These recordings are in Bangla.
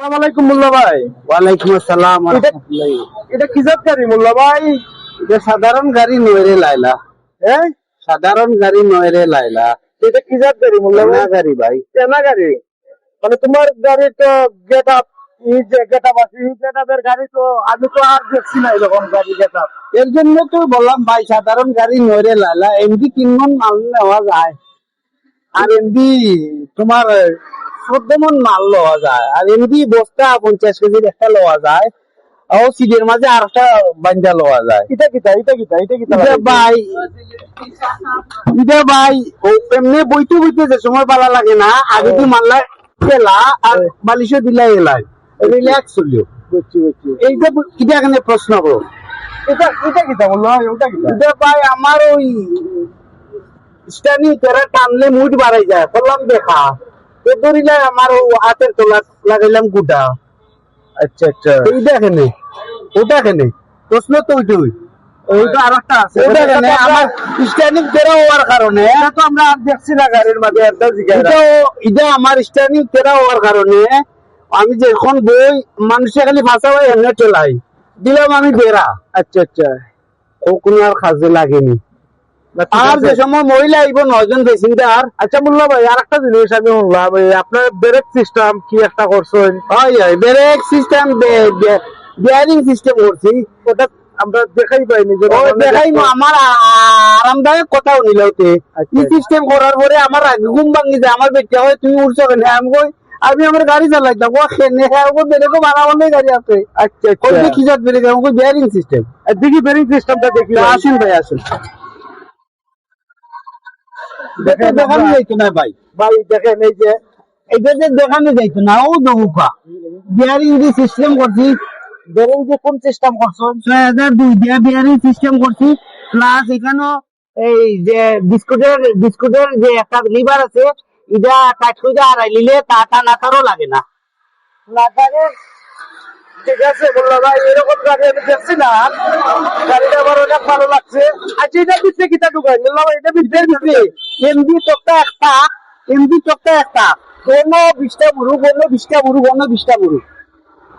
আসসালামাইকুম মোল্লা ভাই। ওয়ালাইকুম আসসালাম ওয়া রাহমাতুল্লাহি। এটা কি জাত গাড়ি মোল্লা ভাই? এটা সাধারণ গাড়ি নয় রে লাইলা, হ্যাঁ, সাধারণ গাড়ি নয় রে লাইলা, এটা কি জাত গাড়ি মোল্লা ভাই? না গাড়ি ভাই। কেনা গাড়ি? মানে তোমার গাড়ি তো গেট আপ, এই যে গেট আপ আছে, এই গেট আপের গাড়ি তো আমি তো আর দেখছি না এরকম গাড়ি গেট আপ। এর জন্য তো বললাম ভাই সাধারণ গাড়ি নয় রে লাইলা, এমডি 3 মণ মাল নেওয়া যায় আর এমডি তোমার 14 মণ মাল লওয়া যায় আর এমডি বস্তা 50 কেজির একটা লওয়া যায় ও সিডের মাঝে আর একটা বাঞ্জা লওয়া যায়। এটা কিটা এটা ভাই, এটা ভাই ও এমনি বইতে বইতে যে সময় পালা লাগে না, আগে তুই মানলা গেলা আর বালিশে দিলা এলাই রিল্যাক্স হলিও। বুঝছি। এইটা এটা এখানে প্রশ্ন করো। এটা কিটা মোল্লা ভাই? ওটা কিটা? এটা ভাই আমার ওই স্ট্যান্ডিং করে টানলে মুড বাড়াই যায়, বললাম দেখা তো ধরিলে আমার ও হাতের তোলা লাগাইলাম গুটা। আচ্ছা আচ্ছা। এইটা এখানে ওটা এখানে প্রশ্ন তো ওইটাই। ওইটা আর একটা আছে, ওটা এখানে আমার স্ট্যান্ডিং তেরা হওয়ার কারণে এটা তো আমরা আর দেখছি না গাড়ির মাঝে একটা জিজ্ঞাসা। এটা আমার স্ট্যান্ডিং তেরা হওয়ার কারণে আমি যখন বই মানুষের খালি ফাঁসা হয় এমনি চলাই দিলাম আমি বেড়া। আচ্ছা আচ্ছা। ও কোনো আর কাজে লাগেনি। আর যে সময় মহিলা আইব 9 জন প্যাসেঞ্জার। আচ্ছা মোল্লা ভাই, আর একটা জিনিস আমি শুনলাম, এই আপনার ব্রেক সিস্টেম কি একটা করছেন? হয় ব্রেক সিস্টেম, বিয়ারিং সিস্টেম করছি। ওটা আমরা দেখাই পাইনি যে ও দেখাই আমার আরামদায়ক কথাও নিল ওতে। আচ্ছা। এই সিস্টেম করার পরে আমার আগে ঘুম ভাঙি যায়, আমার বেটা হয় তুমি উঠছো কেন? আমি আমার গাড়ি চালাইতাম ও খেনে বেরেকও বানাবো গাড়ি আছে। আচ্ছা ওই আচ্ছা। কি জাত বেরেক আমাকে বিয়ারিং সিস্টেম। দেখি ব্রেক সিস্টেমটা দেখি। আসুন ভাই আসুন। দেখেন দেখানো যাইতো না ভাই, ভাই দেখেন এই যে এটা যে দেখানো যাইতো না ও দৌকা বিয়ারিং দিয়ে সিস্টেম করছি। ব্রেক যে কোন সিস্টেম করছেন? 6002 দিয়ে বিয়ারিং সিস্টেম করছি। প্লাস এখানেও এই যে বিস্কুটের যে একটা লিভার আছে এটা কাট করে আড়াই নিলে তা নাতারও লাগে না। না থাকে। ঠিক আছে মোল্লা ভাই, এরকম গাড়ি আমি দেখছি না, গাড়িটা আমার অনেক ভালো লাগছে। আচ্ছা, এটা ভিতরে কিটা ঢুকাই মোল্লা ভাই? এটা ভিতরে এমডি চকটা একটা, এমডি চকটা একটা, কোনো 20টা বুড়ো, কোনো 20টা বুড়ো, কোনো 20টা বুড়ো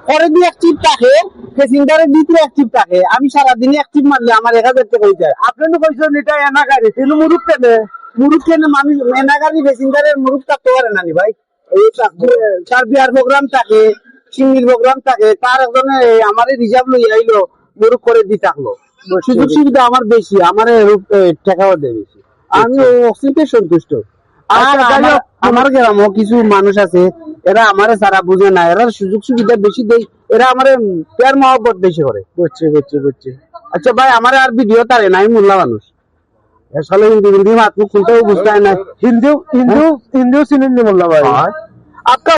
পরে দিয়ে অ্যাক্টিভ থাকে, প্যাসেঞ্জারের ভিতরে অ্যাক্টিভ থাকে। আমি সারাদিনে অ্যাক্টিভ মারলে আমার 1000 টাকা হয়ে যায়। আপনি তো কইছেন এটা এনা গাড়ি, তিনি মুরুখ কেনে? মুরুখ কেন মানুষ মেনাগাড়ি প্যাসেঞ্জারের মুরুখ থাকতে পারে না নি ভাই। তার বিয়ার প্রোগ্রাম থাকে, সিঙ্গির প্রোগ্রাম থাকে, তার একজনে আমার রিজার্ভ লই আইলো মুরুখ করে দি থাকলো। সুযোগ সুবিধা আমার বেশি, আমার টাকাও দেয় বেশি, আমি অক্সিজেন সন্তুষ্ট। আর আমার গ্রামও কিছু মানুষ আছে এরা আমারে সারা বুঝে না, এরা সুযোগ সুবিধা বেশি দেয়, এরা আমারে প্যার মহব্বত বেশি করে। বুঝছি। আচ্ছা ভাই, আমার আর ভিডিও তারে নাই মোল্লা মানুষ আসলে হিন্দি মাত মুখ শুনতেও বুঝতে হয় না। হিন্দু চিনেন মোল্লা ভাই? আপনার